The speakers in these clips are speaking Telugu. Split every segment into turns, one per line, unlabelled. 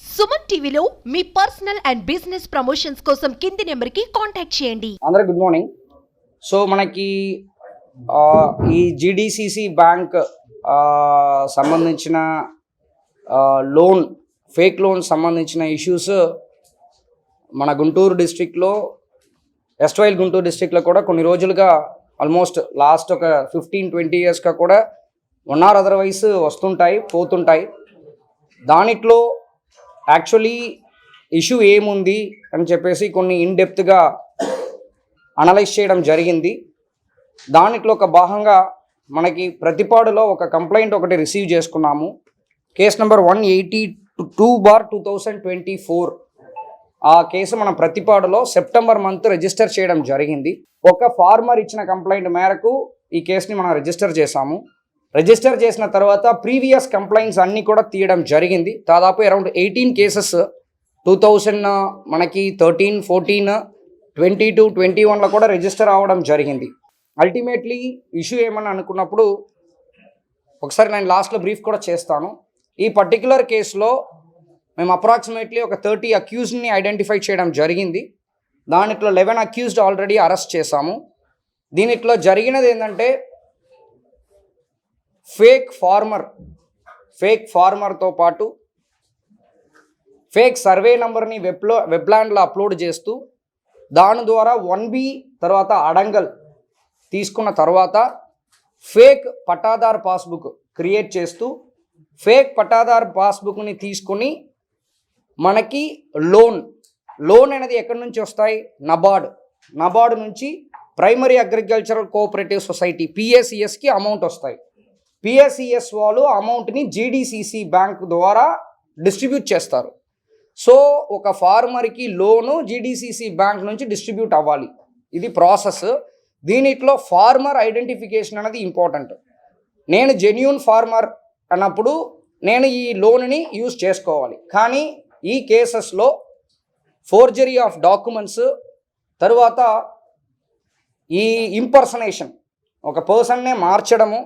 సుమన్ టీవీలో మీ పర్సనల్ అండ్ బిజినెస్ ప్రమోషన్స్ కోసం కింది నెంబర్కి కాంటాక్ట్ చేయండి.
అందరికి గుడ్ మార్నింగ్. సో మనకి ఈ జీడీసీసీ బ్యాంక్ సంబంధించిన లోన్ ఫేక్ లోన్ సంబంధించిన ఇష్యూస్ మన గుంటూరు డిస్ట్రిక్ట్లో ఎస్ట్వైల్ గుంటూరు డిస్ట్రిక్ట్లో కూడా కొన్ని రోజులుగా ఆల్మోస్ట్ లాస్ట్ ఒక 15-20 ఇయర్స్గా కూడా వన్ ఆర్ అదర్వైజ్ వస్తుంటాయి పోతుంటాయి. దానిట్లో యాక్చువల్లీ ఇష్యూ ఏముంది అని చెప్పేసి కొన్ని ఇన్డెప్త్గా అనలైజ్ చేయడం జరిగింది. దానిట్లో ఒక భాగంగా మనకి ప్రతిపాడులో ఒక కంప్లైంట్ ఒకటి రిసీవ్ చేసుకున్నాము. Case number 182/2024. ఆ కేసు మన ప్రతిపాడులో సెప్టెంబర్ మంత్ రిజిస్టర్ చేయడం జరిగింది. ఒక ఫార్మర్ ఇచ్చిన కంప్లైంట్ మేరకు ఈ కేసుని మనం రిజిస్టర్ చేశాము. రిజిస్టర్ చేసిన తర్వాత ప్రీవియస్ కంప్లైంట్స్ అన్నీ కూడా తీయడం జరిగింది. దాదాపు అరౌండ్ 18 కేసెస్ 2000 మనకి 13, 14, 22, 21లో కూడా రిజిస్టర్ అవ్వడం జరిగింది. అల్టిమేట్లీ ఇష్యూ ఏమని అనుకున్నప్పుడు ఒకసారి నేను లాస్ట్లో బ్రీఫ్ కూడా చేస్తాను. ఈ పర్టిక్యులర్ కేసులో మేము అప్రాక్సిమేట్లీ ఒక 30 అక్యూజ్డ్ని ఐడెంటిఫై చేయడం జరిగింది. దానిట్లో 11 అక్యూజ్డ్ ఆల్రెడీ అరెస్ట్ చేశాము. దీనిట్లో జరిగినది ఏంటంటే ఫేక్ ఫార్మర్తో పాటు ఫేక్ సర్వే నెంబర్ని వెబ్లాండ్లో అప్లోడ్ చేస్తూ దాని ద్వారా 1B తర్వాత అడంగల్ తీసుకున్న తర్వాత ఫేక్ పట్టాదార్ పాస్బుక్ క్రియేట్ చేస్తూ ఫేక్ పట్టాదార్ పాస్బుక్ని తీసుకుని మనకి లోన్ అనేది ఎక్కడి నుంచి వస్తాయి? నబార్డ్ నుంచి ప్రైమరీ అగ్రికల్చరల్ కోఆపరేటివ్ సొసైటీ PACSకి అమౌంట్ వస్తాయి. PACS వాళ్ళు అమౌంట్ని జీడీసీసీ బ్యాంక్ ద్వారా డిస్ట్రిబ్యూట్ చేస్తారు. సో ఒక ఫార్మర్కి లోను జీడీసీసీ బ్యాంక్ నుంచి డిస్ట్రిబ్యూట్ అవ్వాలి. ఇది ప్రాసెస్. దీనిట్లో ఫార్మర్ ఐడెంటిఫికేషన్ అనేది ఇంపార్టెంట్. నేను జెన్యూన్ ఫార్మర్ అన్నప్పుడు నేను ఈ లోన్ని యూజ్ చేసుకోవాలి. కానీ ఈ కేసెస్లో ఫోర్జరీ ఆఫ్ డాక్యుమెంట్స్, తరువాత ఈ ఇంపర్సనేషన్, ఒక పర్సన్నే మార్చడము,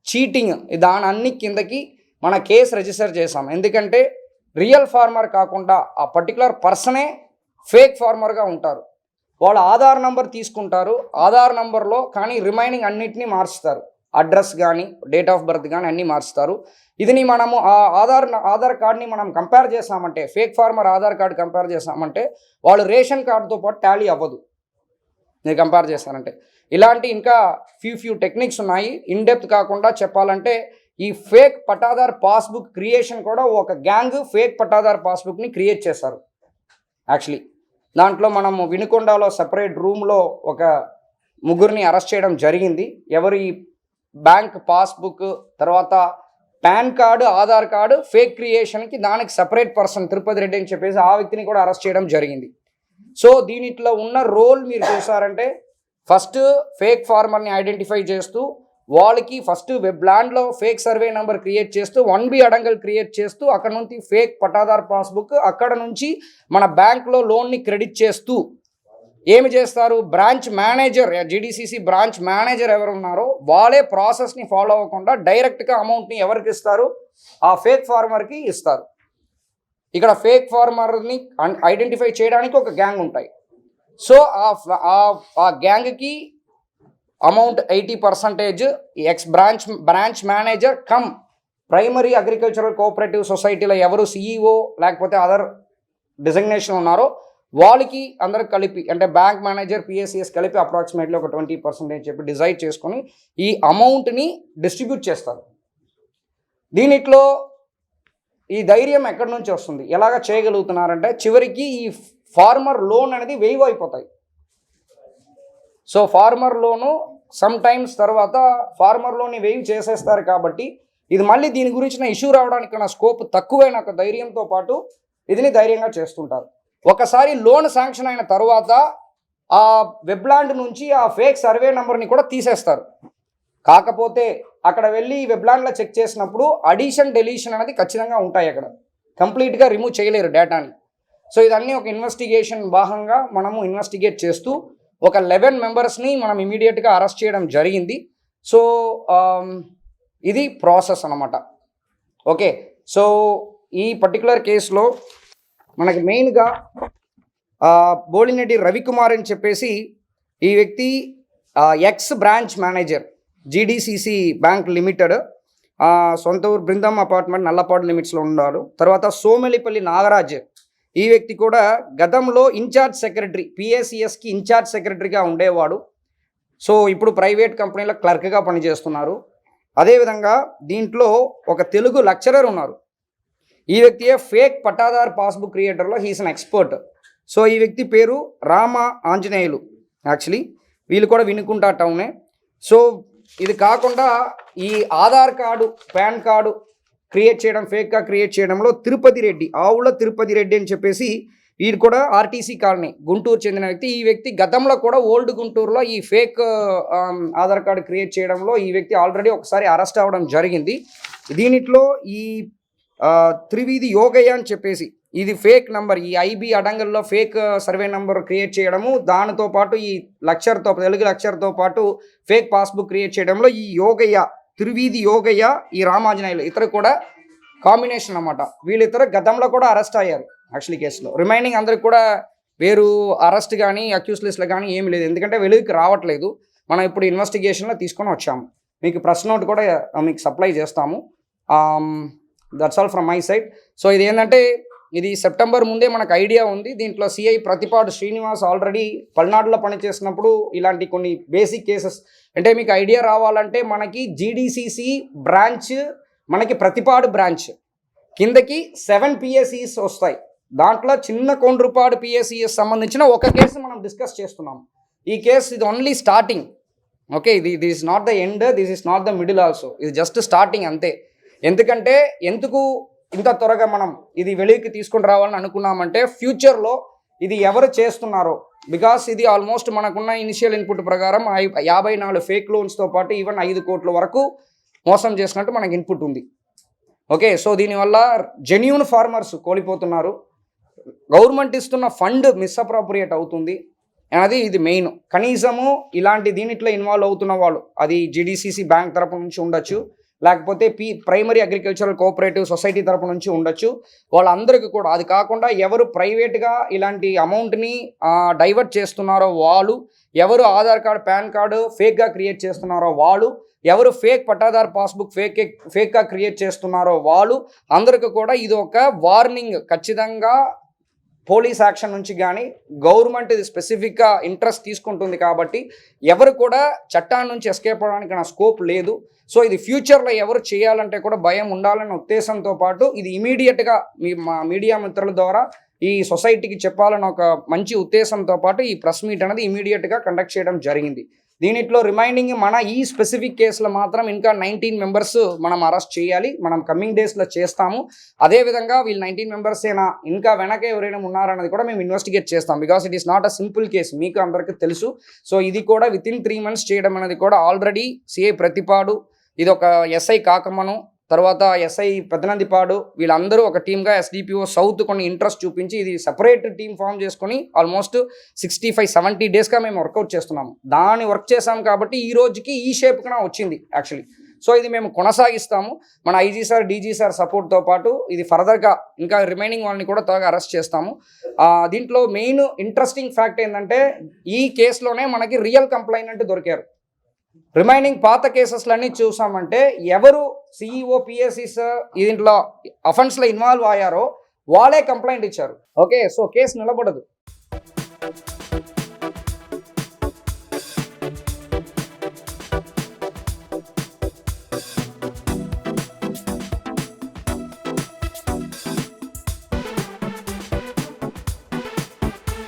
చీటింగ్, దాని అన్ని కిందకి మన కేసు రిజిస్టర్ చేసాం. ఎందుకంటే రియల్ ఫార్మర్ కాకుండా ఆ పర్టికులర్ పర్సనే ఫేక్ ఫార్మర్గా ఉంటారు. వాళ్ళు ఆధార్ నంబర్ తీసుకుంటారు, ఆధార్ నంబర్లో కానీ రిమైనింగ్ అన్నిటినీ మార్చుతారు. అడ్రస్ కానీ డేట్ ఆఫ్ బర్త్ కానీ అన్నీ మార్చుతారు. ఇదిని మనము ఆ ఆధార్ కార్డ్ని మనం కంపేర్ చేసామంటే, fake farmer Aadhaar card compare చేసామంటే వాళ్ళు రేషన్ కార్డుతో పాటు టాలీ అవ్వదు మీరు కంపేర్ చేస్తారంటే. ఇలాంటి ఇంకా ఫ్యూ టెక్నిక్స్ ఉన్నాయి. ఇన్డెప్త్ కాకుండా చెప్పాలంటే ఈ ఫేక్ పట్టాదార్ పాస్బుక్ క్రియేషన్ కూడా ఒక గ్యాంగ్ ఫేక్ పట్టాదార్ పాస్బుక్ని క్రియేట్ చేశారు. యాక్చువల్లీ దాంట్లో మనము వినుకొండలో సపరేట్ రూమ్లో ఒక ముగ్గురిని అరెస్ట్ చేయడం జరిగింది. ఎవరు ఈ బ్యాంక్ పాస్బుక్ తర్వాత PAN card, Aadhaar card fake క్రియేషన్కి దానికి సపరేట్ పర్సన్ తిరుపతి రెడ్డి అని చెప్పేసి ఆ వ్యక్తిని కూడా అరెస్ట్ చేయడం జరిగింది. సో దీనిట్లో ఉన్న రోల్ మీరు చూసారంటే ఫస్ట్ ఫేక్ ఫార్మర్ని ఐడెంటిఫై చేస్తూ వాళ్ళకి ఫస్ట్ వెబ్లాండ్లో ఫేక్ సర్వే నెంబర్ క్రియేట్ చేస్తూ 1B అడంగల్ క్రియేట్ చేస్తూ అక్కడ నుంచి ఫేక్ పట్టాదార్ పాస్బుక్, అక్కడ నుంచి మన బ్యాంక్లో లోన్ని క్రెడిట్ చేస్తూ ఏమి చేస్తారు? Branch manager, GDCC branch manager ఎవరు ఉన్నారో వాళ్ళే ప్రాసెస్ని ఫాలో అవ్వకుండా డైరెక్ట్గా అమౌంట్ని ఎవరికి ఇస్తారు? ఆ ఫేక్ ఫార్మర్కి ఇస్తారు. ఇక్కడ ఫేక్ ఫార్మర్ని ఐడెంటిఫై చేయడానికి ఒక గ్యాంగ్ ఉంటాయి. సో ఆ గ్యాంగ్కి amount 80% ex branch manager cum primary agricultural cooperative సొసైటీలో ఎవరు CEO లేకపోతే అదర్ డిజిగ్నేషన్ ఉన్నారో వాళ్ళకి అందరికి కలిపి, అంటే బ్యాంక్ మేనేజర్ PACS కలిపి అప్రాక్సిమేట్లీ ఒక 20% చెప్పి డిసైడ్ చేసుకొని ఈ అమౌంట్ని డిస్ట్రిబ్యూట్ చేస్తారు. దీనిట్లో ఈ ధైర్యం ఎక్కడి నుంచి వస్తుంది? ఎలాగ చేయగలుగుతున్నారంటే చివరికి ఈ ఫార్మర్ లోన్ అనేది వేవ్ అయిపోతాయి. సో ఫార్మర్ లోను సమ్ టైమ్స్ తర్వాత ఫార్మర్ లోన్ని వేవ్ చేసేస్తారు. కాబట్టి ఇది మళ్ళీ దీని గురించిన ఇష్యూ రావడానికి నా స్కోప్ తక్కువైన ఒక ధైర్యంతో పాటు ఇదిని ధైర్యంగా చేస్తుంటారు. ఒకసారి లోన్ శాంక్షన్ అయిన తర్వాత ఆ వెబ్లాండ్ నుంచి ఆ ఫేక్ సర్వే నెంబర్ని కూడా తీసేస్తారు. కాకపోతే అక్కడ వెళ్ళి వెబ్లాండ్లో చెక్ చేసినప్పుడు అడిషన్ డెలీషన్ అనేది ఖచ్చితంగా ఉంటాయి. అక్కడ కంప్లీట్గా రిమూవ్ చేయలేరు డేటాని. సో ఇదన్నీ ఒక ఇన్వెస్టిగేషన్ భాగంగా మనము ఇన్వెస్టిగేట్ చేస్తూ ఒక 11 మెంబర్స్ని మనం ఇమీడియట్గా అరెస్ట్ చేయడం జరిగింది. సో ఇది ప్రాసెస్ అన్నమాట. ఓకే, సో ఈ పర్టికులర్ కేసులో మనకి మెయిన్గా బోలినెడ్డి రవికుమార్ అని చెప్పేసి ఈ వ్యక్తి X branch manager GDCC bank limited, సొంత ఊరు బృందం అపార్ట్మెంట్ నల్లపాడు లిమిట్స్లో ఉన్నాడు. తర్వాత సోమెలిపల్లి నాగరాజ్ ఈ వ్యక్తి కూడా గతంలో ఇన్ఛార్జ్ సెక్రటరీ, పిఏసిఎస్కి ఇన్ఛార్జ్ సెక్రటరీగా ఉండేవాడు. సో ఇప్పుడు ప్రైవేట్ కంపెనీలో క్లర్క్గా పనిచేస్తున్నారు. అదేవిధంగా దీంట్లో ఒక తెలుగు లెక్చరర్ ఉన్నారు. ఈ వ్యక్తియే ఫేక్ పట్టాదార్ పాస్బుక్ క్రియేటర్లో హీస్ అన్ ఎక్స్పర్ట్. సో ఈ వ్యక్తి పేరు రామ ఆంజనేయులు. యాక్చువల్లీ వీళ్ళు కూడా వినుకుంటా టౌనే. సో ఇది కాకుండా ఈ Aadhaar card, PAN card create చేయడం, ఫేక్గా క్రియేట్ చేయడంలో తిరుపతి రెడ్డి, ఆవుల తిరుపతి రెడ్డి అని చెప్పేసి వీరు కూడా ఆర్టీసీ కాలనీ గుంటూరు చెందిన వ్యక్తి. ఈ వ్యక్తి గతంలో కూడా ఓల్డ్ గుంటూరులో ఈ ఫేక్ ఆధార్ కార్డు క్రియేట్ చేయడంలో ఈ వ్యక్తి ఆల్రెడీ ఒకసారి అరెస్ట్ అవ్వడం జరిగింది. దీనిట్లో ఈ త్రివీధి యోగయ్య అని చెప్పేసి ఇది ఫేక్ నంబర్, ఈ ఐబీ అడంగల్లో ఫేక్ సర్వే నంబర్ క్రియేట్ చేయడము, దానితో పాటు ఈ తెలుగు లెక్చర్తో పాటు ఫేక్ పాస్బుక్ క్రియేట్ చేయడంలో ఈ యోగయ్య, త్రివీధి యోగయ్య, ఈ రామాంజనేయులు ఇతరు కూడా కాంబినేషన్ అన్నమాట. వీళ్ళిద్దరు గతంలో కూడా అరెస్ట్ అయ్యారు యాక్చువల్లీ కేసులో. రిమైనింగ్ అందరికి కూడా వేరు అరెస్ట్ కానీ అక్యూస్ లిస్ట్లో కానీ ఏమి లేదు, ఎందుకంటే వెలుగుకి రావట్లేదు. మనం ఇప్పుడు ఇన్వెస్టిగేషన్లో తీసుకొని వచ్చాము. మీకు ప్రెస్ నోట్ కూడా మీకు సప్లై చేస్తాము. That's all from my side. So ఇది ఏంటంటే ఇది సెప్టెంబర్ ముందే మనకు ఐడియా ఉంది. దీంట్లో సిఐ ప్రతిపాడు శ్రీనివాస్ ఆల్రెడీ పల్నాడులో పనిచేసినప్పుడు ఇలాంటి కొన్ని బేసిక్ కేసెస్, అంటే మీకు ఐడియా రావాలంటే మనకి జీడీసీసీ బ్రాంచ్, మనకి ప్రతిపాడు బ్రాంచ్ కిందకి 7 పిఎస్ఈస్ వస్తాయి. దాంట్లో చిన్న కొండ్రుపాడు పిఎస్ఈఎస్ సంబంధించిన ఒక కేసు మనం డిస్కస్ చేస్తున్నాం. ఈ కేసు ఇది only starting. Okay, this is not the end, this is not the middle also, ఇది జస్ట్ స్టార్టింగ్ అంతే. ఎందుకంటే ఎందుకు ఇంత త్వరగా మనం ఇది వెలుగుకి తీసుకొని రావాలని అనుకున్నామంటే ఫ్యూచర్లో ఇది ఎవరు చేస్తున్నారో, బికాస్ ఇది ఆల్మోస్ట్ మనకున్న ఇనిషియల్ ఇన్పుట్ ప్రకారం 54 ఫేక్ లోన్స్తో పాటు ఈవెన్ 5 కోట్ల వరకు మోసం చేసినట్టు మనకి ఇన్పుట్ ఉంది. ఓకే, సో దీనివల్ల జెన్యూన్ ఫార్మర్స్ కోల్పోతున్నారు, గవర్నమెంట్ ఇస్తున్న ఫండ్ మిస్అప్రాప్రియేట్ అవుతుంది అనేది ఇది మెయిన్. కనీసము ఇలాంటి దీనిట్లో ఇన్వాల్వ్ అవుతున్న వాళ్ళు, అది జీడీసీసీ బ్యాంక్ తరపు నుంచి ఉండొచ్చు, లేకపోతే ప్రైమరీ అగ్రికల్చరల్ కోఆపరేటివ్ సొసైటీ తరపు నుంచి ఉండొచ్చు, వాళ్ళందరికీ కూడా. అది కాకుండా ఎవరు ప్రైవేట్గా ఇలాంటి అమౌంట్ని డైవర్ట్ చేస్తున్నారో వాళ్ళు, ఎవరు ఆధార్ కార్డు, పాన్ కార్డు ఫేక్గా క్రియేట్ చేస్తున్నారో వాళ్ళు, ఎవరు ఫేక్ పట్టాదార్ పాస్బుక్ ఫేక్గా క్రియేట్ చేస్తున్నారో వాళ్ళు అందరికీ కూడా ఇది ఒక వార్నింగ్. ఖచ్చితంగా పోలీస్ యాక్షన్ నుంచి కానీ గవర్నమెంట్ ఇది స్పెసిఫిక్గా ఇంట్రెస్ట్ తీసుకుంటుంది కాబట్టి ఎవరు కూడా చట్టాల నుంచి ఎస్కేప్ అవ్వడానికి నా స్కోప్ లేదు. సో ఇది ఫ్యూచర్లో ఎవరు చేయాలంటే కూడా భయం ఉండాలన్న ఉద్దేశంతో పాటు ఇది ఇమీడియట్గా మా మీడియా మిత్రుల ద్వారా ఈ సొసైటీకి చెప్పాలని ఒక మంచి ఉద్దేశంతో పాటు ఈ ప్రెస్ మీట్ అనేది ఇమీడియట్గా కండక్ట్ చేయడం జరిగింది. దీనిట్లో రిమైనింగ్ మన ఈ స్పెసిఫిక్ కేసులో మాత్రం ఇంకా 19 మెంబర్స్ మనం అరెస్ట్ చేయాలి, మనం కమింగ్ డేస్లో చేస్తాము. అదేవిధంగా వీళ్ళు 19 మెంబర్స్ అయినా ఇంకా వెనక ఎవరైనా ఉన్నారన్నది కూడా మేము ఇన్వెస్టిగేట్ చేస్తాం, because it is not a simple case, మీకు అందరికీ తెలుసు. సో ఇది కూడా వితిన్ 3 months చేయడం అనేది కూడా ఆల్రెడీ సిఐ ప్రతిపాడు, ఇది ఒక ఎస్ఐ కాకమ్మను, తర్వాత ఎస్ఐ పెద్దనందిపాడు, వీళ్ళందరూ ఒక టీమ్గా ఎస్డిపిఓ సౌత్ కొన్ని ఇంట్రెస్ట్ చూపించి ఇది సపరేట్ టీమ్ ఫామ్ చేసుకొని ఆల్మోస్ట్ 65-70 డేస్గా మేము వర్కౌట్ చేస్తున్నాము. దాన్ని వర్క్ చేసాం కాబట్టి ఈ రోజుకి ఈ షేప్గా వచ్చింది యాక్చువల్లీ. సో ఇది మేము కొనసాగిస్తాము మన ఐజీ సార్, డీజీ సార్ సపోర్ట్తో పాటు. ఇది ఫర్దర్గా ఇంకా రిమైనింగ్ వాళ్ళని కూడా త్వరగా అరెస్ట్ చేస్తాము. దీంట్లో మెయిన్ ఇంట్రెస్టింగ్ ఫ్యాక్ట్ ఏంటంటే ఈ కేసులోనే మనకి రియల్ కంప్లైంట్ దొరికారు. రిమైనింగ్ పాత కేసెస్లన్నీ చూసామంటే ఎవరు సిఇఓ, పిఎస్సీస్ దీంట్లో అఫెన్స్లో ఇన్వాల్వ్ అయ్యారో వాళ్ళే కంప్లైంట్ ఇచ్చారు. ఓకే, సో కేసు నిలబడదు.